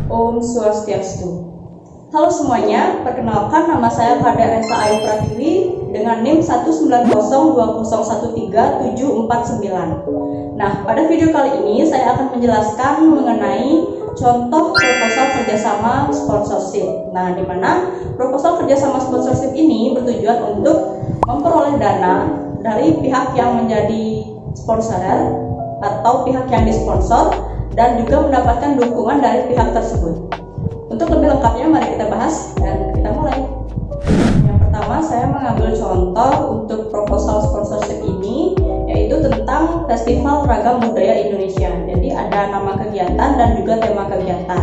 Om Swastiastu. Halo semuanya, perkenalkan nama saya Kade Resa Ayu Pratiwi dengan NIM 19020137749. Nah, pada video kali ini saya akan menjelaskan mengenai contoh proposal kerjasama sponsorship. Nah, di mana proposal kerjasama sponsorship ini bertujuan untuk memperoleh dana dari pihak yang menjadi sponsor atau pihak yang disponsor dan juga mendapatkan dukungan dari pihak tersebut. Untuk lebih lengkapnya mari kita bahas dan kita mulai. Yang pertama saya mengambil contoh untuk proposal sponsorship ini yaitu tentang Festival Ragam Budaya Indonesia. Jadi ada nama kegiatan dan juga tema kegiatan.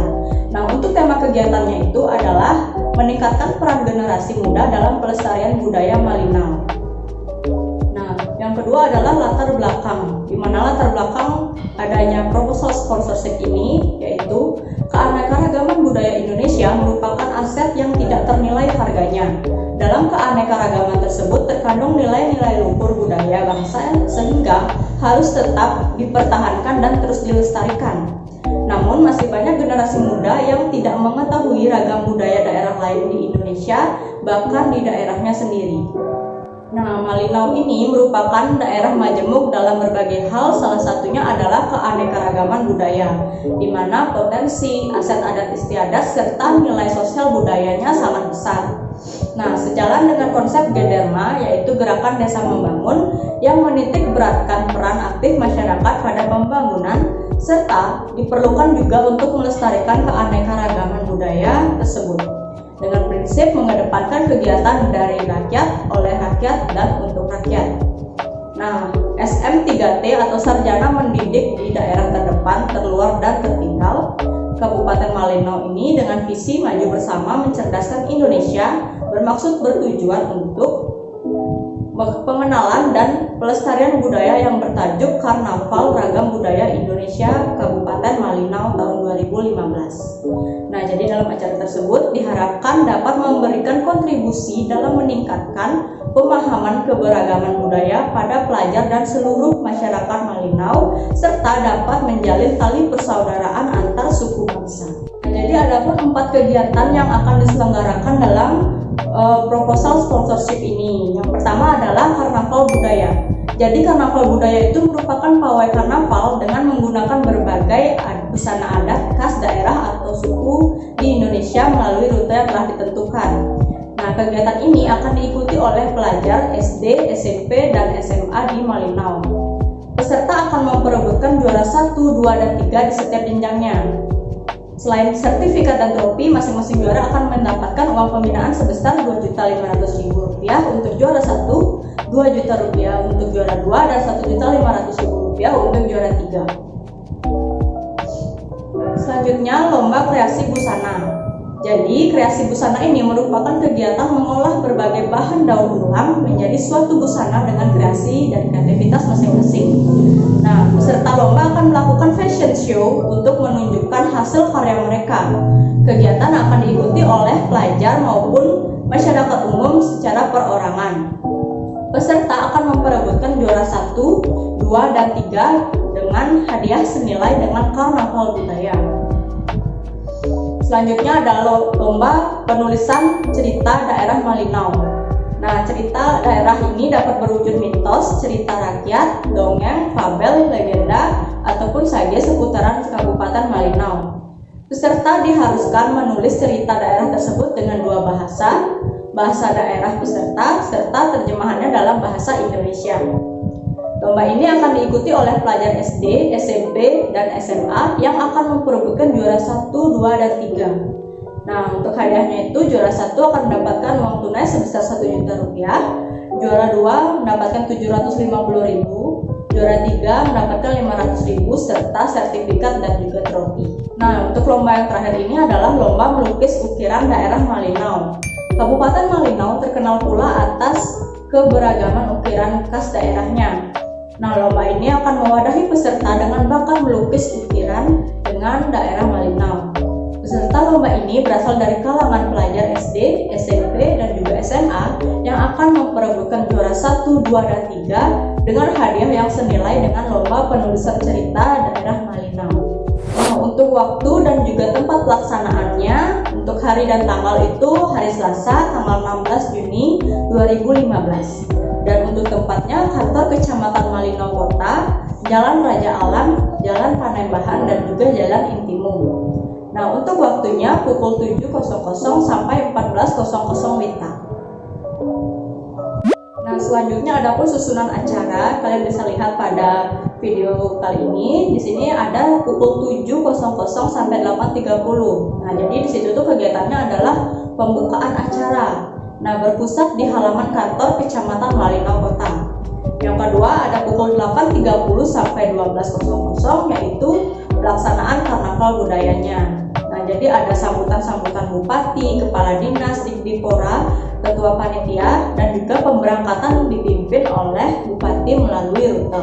Nah, untuk tema kegiatannya itu adalah meningkatkan peran generasi muda dalam pelestarian budaya Malinau. Nah, yang kedua adalah latar belakang, di mana latar belakang adanya proposal sponsorship ini yaitu keanekaragaman budaya Indonesia merupakan aset yang tidak ternilai harganya. Dalam keanekaragaman tersebut terkandung nilai-nilai luhur budaya bangsa sehingga harus tetap dipertahankan dan terus dilestarikan. Namun masih banyak generasi muda yang tidak mengetahui ragam budaya daerah lain di Indonesia, bahkan di daerahnya sendiri. Nah, Malinau ini merupakan daerah majemuk dalam berbagai hal, salah satunya adalah keanekaragaman budaya, di mana potensi aset adat istiadat serta nilai sosial budayanya sangat besar. Nah, sejalan dengan konsep Gederma, yaitu Gerakan Desa Membangun, yang menitik beratkan peran aktif masyarakat pada pembangunan, serta diperlukan juga untuk melestarikan keanekaragaman budaya tersebut, dengan prinsip mengedepankan kegiatan dari rakyat, oleh rakyat, dan untuk rakyat. Nah, SM3T atau Sarjana Mendidik di Daerah Terdepan, Terluar, dan Tertinggal Kabupaten Malinau ini dengan visi maju bersama mencerdaskan Indonesia bermaksud bertujuan untuk pengenalan dan pelestarian budaya yang bertajuk Karnaval Ragam Budaya Indonesia Kabupaten Malinau tahun 2015. Nah, jadi dalam acara tersebut diharapkan dapat memberikan kontribusi dalam meningkatkan pemahaman keberagaman budaya pada pelajar dan seluruh masyarakat Malinau serta dapat menjalin tali persaudaraan antar suku bangsa. Nah, jadi ada pun 4 kegiatan yang akan diselenggarakan dalam proposal sponsorship ini. Yang pertama adalah Karnaval Budaya. Jadi Karnaval Budaya itu merupakan pawai karnaval dengan menggunakan berbagai busana adat khas daerah atau suku di Indonesia melalui rute yang telah ditentukan. Nah, kegiatan ini akan diikuti oleh pelajar SD, SMP, dan SMA di Malinau. Peserta akan memperebutkan juara 1, 2, dan 3 di setiap jenjangnya. Selain sertifikat dan trofi, masing-masing juara akan mendapatkan uang pembinaan sebesar Rp2.500.000 untuk juara 1, Rp2.000.000 untuk juara 2, dan Rp1.500.000 untuk juara 3. Selanjutnya, lomba kreasi busana. Jadi, kreasi busana ini merupakan kegiatan mengolah berbagai bahan daur ulang menjadi suatu busana dengan kreasi dan kreativitas masing-masing. Nah, peserta lomba akan melakukan fashion show untuk menunjukkan hasil karya mereka. Kegiatan akan diikuti oleh pelajar maupun masyarakat umum secara perorangan. Peserta akan memperebutkan juara 1, 2, dan 3 dengan hadiah senilai dengan Karnaval Budaya. Selanjutnya adalah lomba penulisan cerita daerah Malinau. Nah, cerita daerah ini dapat berwujud mitos, cerita rakyat, dongeng, fabel, legenda, ataupun sage seputaran Kabupaten Malinau. Peserta diharuskan menulis cerita daerah tersebut dengan 2 bahasa, bahasa daerah peserta, serta terjemahannya dalam bahasa Indonesia. Lomba ini akan diikuti oleh pelajar SD, SMP, dan SMA yang akan memperebutkan juara 1, 2, dan 3. Nah, untuk hadiahnya itu juara 1 akan mendapatkan uang tunai sebesar Rp1.000.000, juara 2 mendapatkan Rp750.000, juara 3 mendapatkan Rp500.000 serta sertifikat dan juga trofi. Nah, untuk lomba yang terakhir ini adalah lomba melukis ukiran daerah Malinau. Kabupaten Malinau terkenal pula atas keberagaman ukiran khas daerahnya. Nah, lomba ini akan mewadahi peserta dengan bakat melukis ukiran dengan daerah Malinau. Peserta lomba ini berasal dari kalangan pelajar SD, SMP, dan juga SMA yang akan memperebutkan juara 1, 2, dan 3 dengan hadiah yang senilai dengan lomba penulisan cerita daerah Malinau. Nah, Untuk waktu dan juga tempat pelaksanaannya, untuk hari dan tanggal itu hari Selasa tanggal 16 Juni 2015. Dan untuk tempatnya kantor Kecamatan Malino Kota, Jalan Raja Alam, Jalan Panembahan, dan juga Jalan Intimum. Nah, untuk waktunya pukul 7.00 sampai 14.00 WITA. Nah, selanjutnya ada pun susunan acara. Kalian bisa lihat pada video kali ini. Di sini ada pukul 7.00 sampai 8.30. Nah, jadi di situ tuh kegiatannya adalah pembukaan acara. Nah, berpusat di halaman kantor Kecamatan Malino Kota. Yang kedua ada pukul 8.30 sampai 12.00 yaitu pelaksanaan karnaval budayanya. Nah, jadi ada sambutan-sambutan bupati, kepala dinas, dikdipora, ketua panitia, dan juga pemberangkatan dipimpin oleh bupati melalui rute.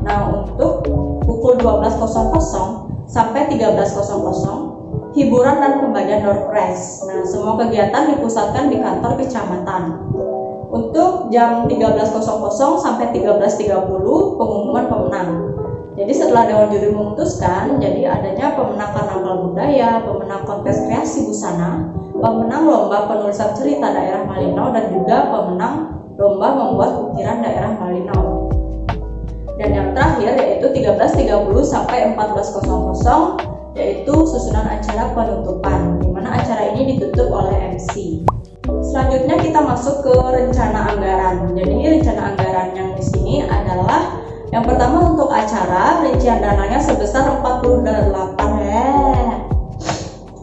Nah, untuk pukul 12.00 sampai 13.00 hiburan dan pembagian door prize. Nah, semua kegiatan dipusatkan di kantor kecamatan. Untuk jam 13.00 sampai 13.30 pengumuman pemenang. Jadi setelah Dewan Juri memutuskan, jadi adanya pemenang karnaval budaya, pemenang kontes kreasi busana, pemenang lomba penulisan cerita daerah Malino, dan juga pemenang lomba membuat ukiran daerah Malino. Dan yang terakhir yaitu 13.30 sampai 14.00 yaitu susunan acara penutupan, di mana acara ini ditutup oleh MC. Selanjutnya kita masuk ke rencana anggaran. Jadi rencana anggaran yang di sini adalah yang pertama untuk acara, rincian dananya sebesar 48.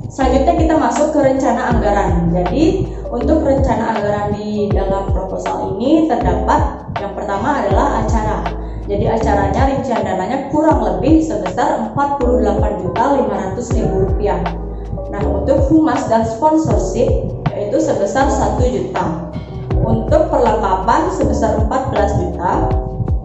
Selanjutnya kita masuk ke rencana anggaran. Jadi untuk rencana anggaran di dalam proposal ini terdapat yang pertama adalah acara. Jadi acaranya rincian dananya kurang lebih sebesar Rp48.500.000. Nah, untuk humas dan sponsorship yaitu sebesar 1 juta. Untuk perlengkapan sebesar 14 juta.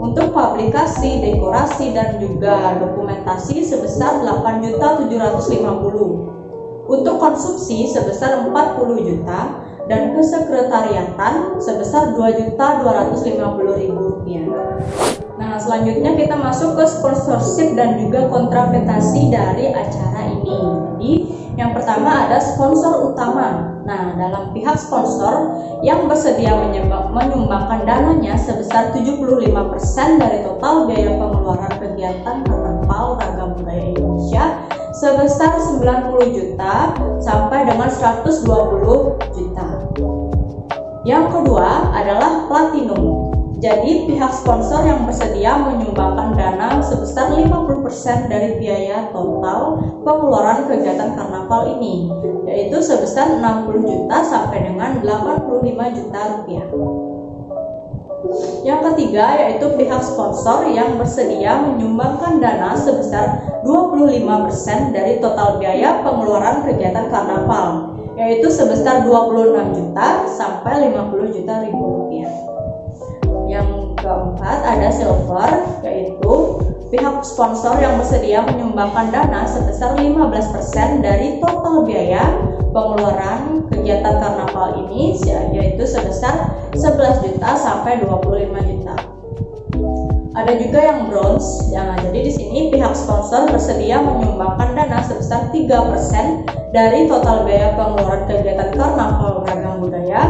Untuk publikasi, dekorasi, dan juga dokumentasi sebesar 8.750.000. Untuk konsumsi sebesar 40 juta dan kesekretariatan sebesar Rp2.250.000. Nah, selanjutnya kita masuk ke sponsorship dan juga kontrapretasi dari acara ini. Jadi, yang pertama ada sponsor utama. Nah, dalam pihak sponsor yang bersedia menyumbangkan dananya sebesar 75% dari total biaya pengeluaran kegiatan karnaval ragam budaya Indonesia sebesar 90 juta sampai dengan 120 juta. Yang kedua adalah platinum. Jadi pihak sponsor yang bersedia menyumbangkan dana sebesar 50% dari biaya total pengeluaran kegiatan karnaval ini, yaitu sebesar 60 juta sampai dengan 85 juta rupiah. Yang ketiga yaitu pihak sponsor yang bersedia menyumbangkan dana sebesar 25% dari total biaya pengeluaran kegiatan karnaval, yaitu sebesar 26 juta sampai 50 juta rupiah. Yang keempat ada silver, yaitu pihak sponsor yang bersedia menyumbangkan dana sebesar 15% dari total biaya pengeluaran kegiatan karnaval ini, yaitu sebesar 11 juta sampai 25 juta. Ada juga yang bronze. Jadi di sini pihak sponsor bersedia menyumbangkan dana sebesar 3% dari total biaya pengeluaran kegiatan karnaval ragam budaya,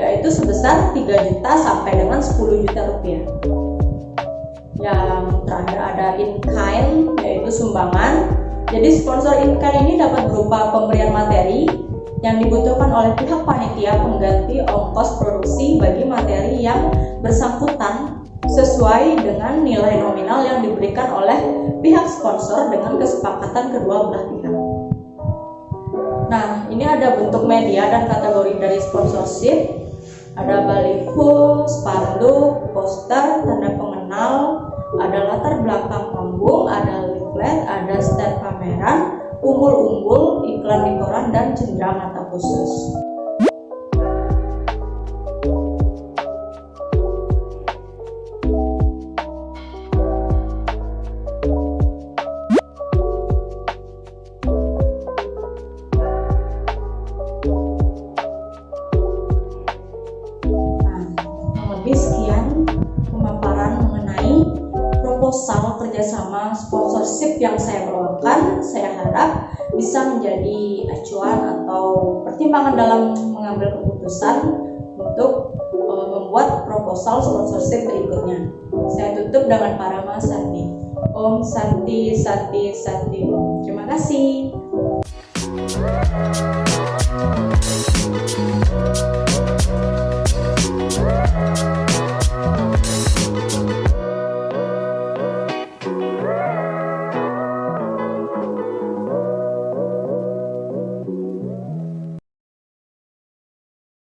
yaitu sebesar 3 juta sampai dengan 10 juta rupiah. Yang terakhir ada in-kind, yaitu sumbangan. Jadi sponsor in-kind ini dapat berupa pemberian materi yang dibutuhkan oleh pihak panitia pengganti ongkos produksi bagi materi yang bersangkutan sesuai dengan nilai nominal yang diberikan oleh pihak sponsor dengan kesepakatan kedua belah pihak. Nah, ini ada bentuk media dan kategori dari sponsorship. Ada baliho, spanduk, poster, tanda pengenal, ada latar belakang panggung, ada leaflet, ada stand pameran, umbul-umbul, iklan di koran, dan cendera mata khusus. Sekian pemaparan mengenai proposal kerjasama sponsorship yang saya bawakan, saya harap bisa menjadi acuan atau pertimbangan dalam mengambil keputusan untuk membuat proposal sponsorship berikutnya. Saya tutup dengan Parama Santi. Om Santi Santi Santi Om. Terima kasih.